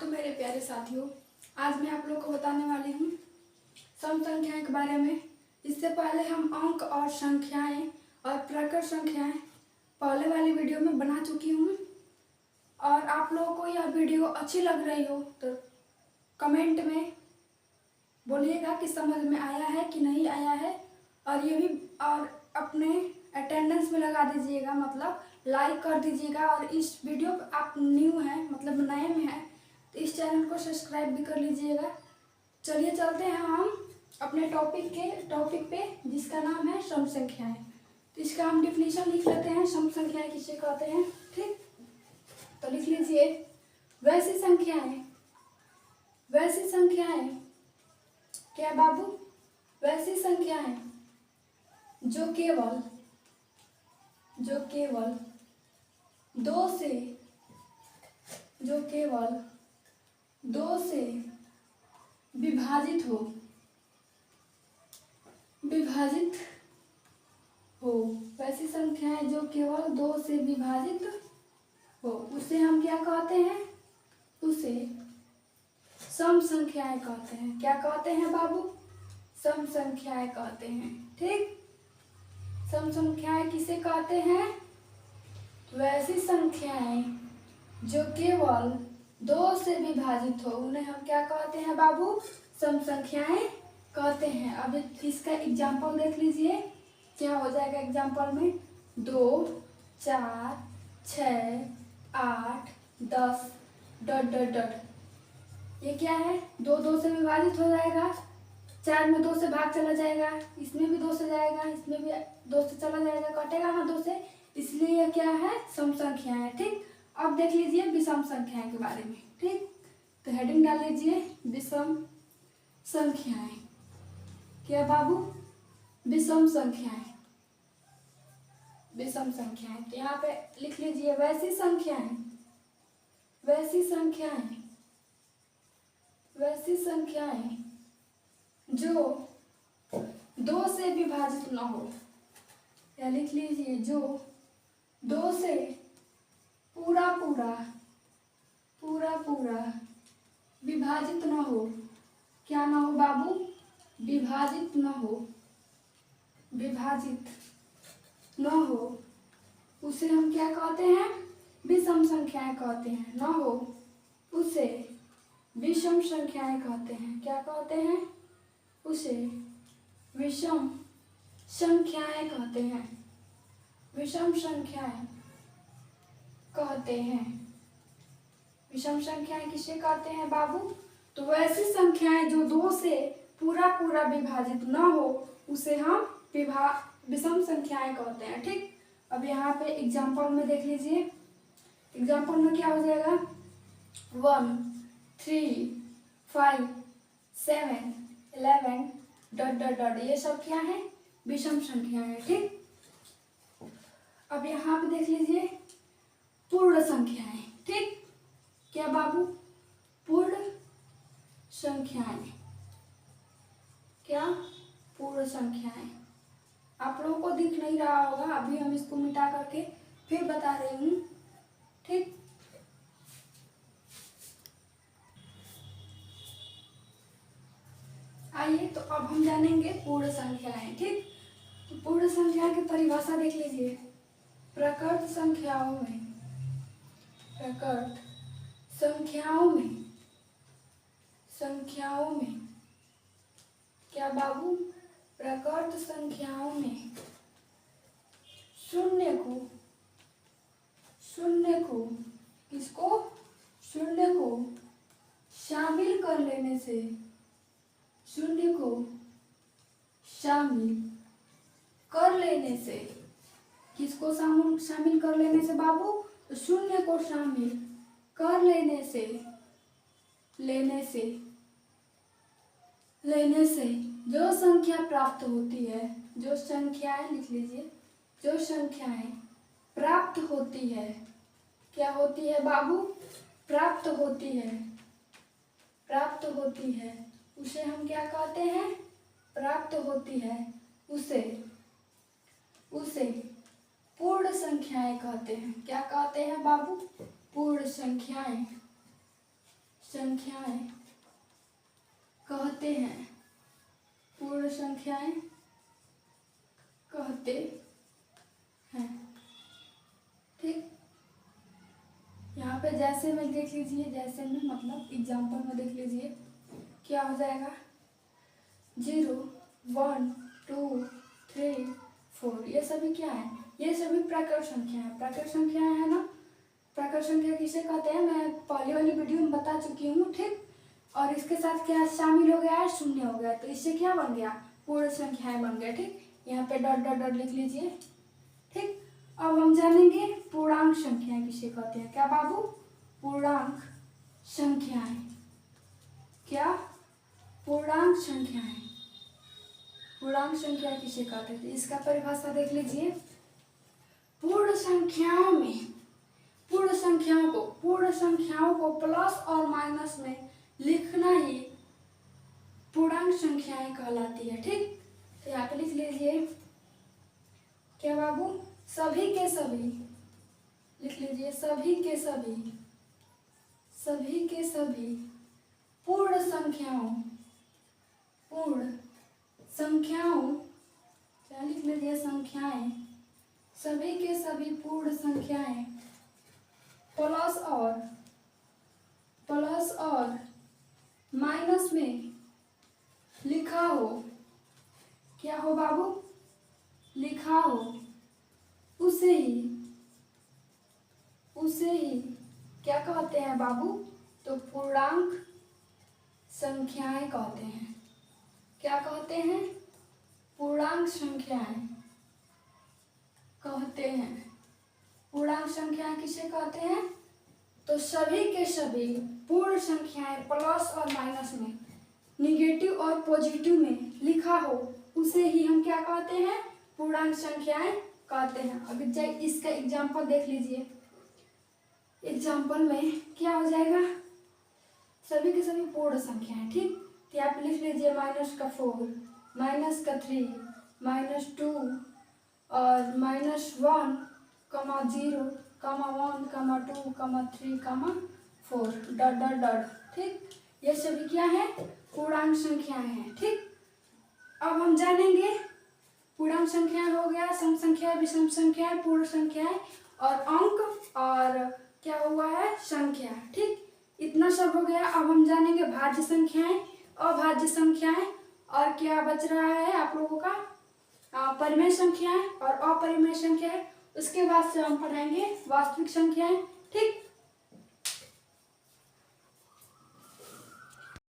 मेरे प्यारे साथियों, आज मैं आप लोग को बताने वाली हूँ सम संख्याएं के बारे में। इससे पहले हम अंक और संख्याएं और प्रकट संख्याएं पहले वाली वीडियो में बना चुकी हूँ। और आप लोगों को यह वीडियो अच्छी लग रही हो तो कमेंट में बोलिएगा कि समझ में आया है कि नहीं आया है। और ये भी और अपने अटेंडेंस में लगा दीजिएगा, मतलब लाइक कर दीजिएगा। और इस वीडियो पर आप न्यू हैं, मतलब नए में हैं, तो इस चैनल को सब्सक्राइब भी कर लीजिएगा। चलिए चलते हैं हम अपने टॉपिक पे, जिसका नाम है सम संख्याएं। तो इसका हम डिफिनीशन लिख लेते हैं, सम संख्याएं किसे कहते हैं। ठीक, तो लिख लीजिए, वैसी संख्याएं क्या बाबू, वैसी संख्याएं जो केवल दो से विभाजित हो, वैसी संख्याएं जो केवल 2 से विभाजित हो, उसे हम क्या कहते हैं, उसे सम संख्याएं कहते हैं। क्या कहते हैं बाबू, सम संख्याएं कहते हैं। ठीक, सम संख्याएं किसे कहते हैं, वैसी संख्याएं जो केवल 2 से विभाजित हो, उन्हें हम क्या कहते हैं बाबू, सम संख्याएं कहते हैं। अब इसका एग्जाम्पल देख लीजिए, क्या हो जाएगा एग्जाम्पल में, 2, 4, 6, 8, 10 ... ये क्या है, 2 से विभाजित हो जाएगा, 4 में 2 से भाग चला जाएगा, इसमें भी 2 से जाएगा, इसमें भी 2 से चला जाएगा, कटेगा ना 2 से, इसलिए ये क्या है, सम संख्याएं है। ठीक, अब देख लीजिए विषम संख्याएं के बारे में। ठीक, तो हेडिंग डाल लीजिए, विषम संख्याएं। क्या बाबू, विषम संख्याएं। तो यहाँ पे लिख लीजिए, वैसी संख्याएं जो 2 से विभाजित न हो, या लिख लीजिए जो 2 से पूरा विभाजित न हो। क्या ना हो बाबू, विभाजित न हो, उसे हम क्या कहते हैं, विषम संख्याएं कहते हैं। न हो उसे विषम संख्याएं कहते हैं। क्या कहते हैं, उसे विषम संख्याएं कहते हैं। विषम संख्याएं किसे कहते हैं बाबू, तो वैसी संख्याएं जो 2 से पूरा विभाजित न हो, उसे हम विषम संख्याएं कहते हैं। ठीक, अब यहाँ पे एग्जाम्पल में देख लीजिए, एग्जाम्पल में क्या हो जाएगा, 1, 3, 5, 7, 11 ... ये सब क्या है, विषम संख्या है। ठीक, अब यहाँ पे देख लीजिए पूर्ण संख्याएं। ठीक, क्या बाबू, पूर्ण संख्याएं। क्या, पूर्ण संख्याएं। आप लोगों को दिख नहीं रहा होगा, अभी हम इसको मिटा करके फिर बता रही हूँ। ठीक, आइए तो अब हम जानेंगे पूर्ण संख्याएं। ठीक, तो पूर्ण संख्या की परिभाषा देख लीजिए, प्रकृत संख्याओं में क्या बाबू, प्रकृत संख्याओं में शून्य को शामिल कर लेने से, किसको शामिल कर लेने से बाबू, तो शून्य को शामिल कर लेने से जो संख्या प्राप्त होती है, जो संख्याएं लिख लीजिए, जो संख्याएं प्राप्त होती है। क्या होती है बाबू, प्राप्त होती है, उसे हम क्या कहते हैं, प्राप्त होती है, उसे पूर्ण संख्याएं कहते हैं। क्या कहते हैं बाबू, पूर्ण संख्याएं। संख्याएं कहते हैं, पूर्ण संख्याएं कहते हैं। ठीक, यहाँ पे जैसे में देख लीजिए, जैसे में मतलब एग्जाम्पल में देख लीजिए क्या हो जाएगा। 0 1 2 3 4 ये सभी क्या है, ये सभी प्राकृत संख्या है। प्राकृत संख्या है ना, प्राकृत संख्या किसे कहते हैं मैं पहले वाली वीडियो में बता चुकी हूँ। ठीक, और इसके साथ क्या शामिल हो गया है, शून्य हो गया, तो इससे क्या बन गया, पूर्ण संख्याएं बन गया। ठीक, यहाँ पे डॉट डॉट डॉट लिख लीजिए। ठीक, अब हम जानेंगे पूर्णांक संख्याएं किसे कहते हैं। क्या बाबू, पूर्णांक संख्याएं। क्या, पूर्णांक संख्याएं। पूर्णांक संख्या किसे कहते हैं, इसका परिभाषा देख लीजिए। पूर्ण संख्याओं में, पूर्ण संख्याओं को प्लस और माइनस में लिखना ही पूर्णांक संख्याएं कहलाती है। ठीक, तो यहाँ पे लिख लीजिए क्या बाबू, सभी के सभी, लिख लीजिए सभी के सभी, सभी के सभी पूर्ण संख्याओं, पूर्ण संख्याओं, क्या लिख लीजिए, संख्याएं, सभी के सभी पूर्ण संख्याएं प्लस और माइनस में लिखा हो। क्या हो बाबू, लिखा हो, उसे ही क्या कहते हैं बाबू, तो पूर्णांक संख्याएं कहते हैं। क्या कहते हैं, पूर्णांक संख्याएं कहते हैं। पूर्णांक संख्याएं किसे कहते हैं, तो सभी के सभी पूर्ण संख्याएं प्लस और माइनस में, निगेटिव और पॉजिटिव में लिखा हो, उसे ही हम क्या कहते हैं, पूर्णांक संख्याएं कहते हैं। अभी इसका एग्जाम्पल देख लीजिए। एग्जाम्पल में क्या हो जाएगा, सभी के सभी पूर्ण संख्याएं। ठीक, तो आप लिख लीजिए -4, -3, -2 और -1, -0, -1, -2, -3, -4 डॉट डॉट डॉट। ठीक, ये सभी क्या है, पूर्णांक संख्याएं हैं। ठीक, अब हम जानेंगे पूर्णांक संख्याएं हो गया, सम संख्या, विषम संख्या, पूर्ण संख्याएं और अंक, और क्या हुआ है, संख्या। ठीक, इतना सब हो गया। अब हम जानेंगे भाज्य संख्याएं, अभाज्य संख्याएं, और क्या बच रहा है आप लोगों का, परिमेय संख्याएं और अपरिमेय संख्याएं। उसके बाद से हम पढ़ाएंगे वास्तविक संख्याएं। ठीक,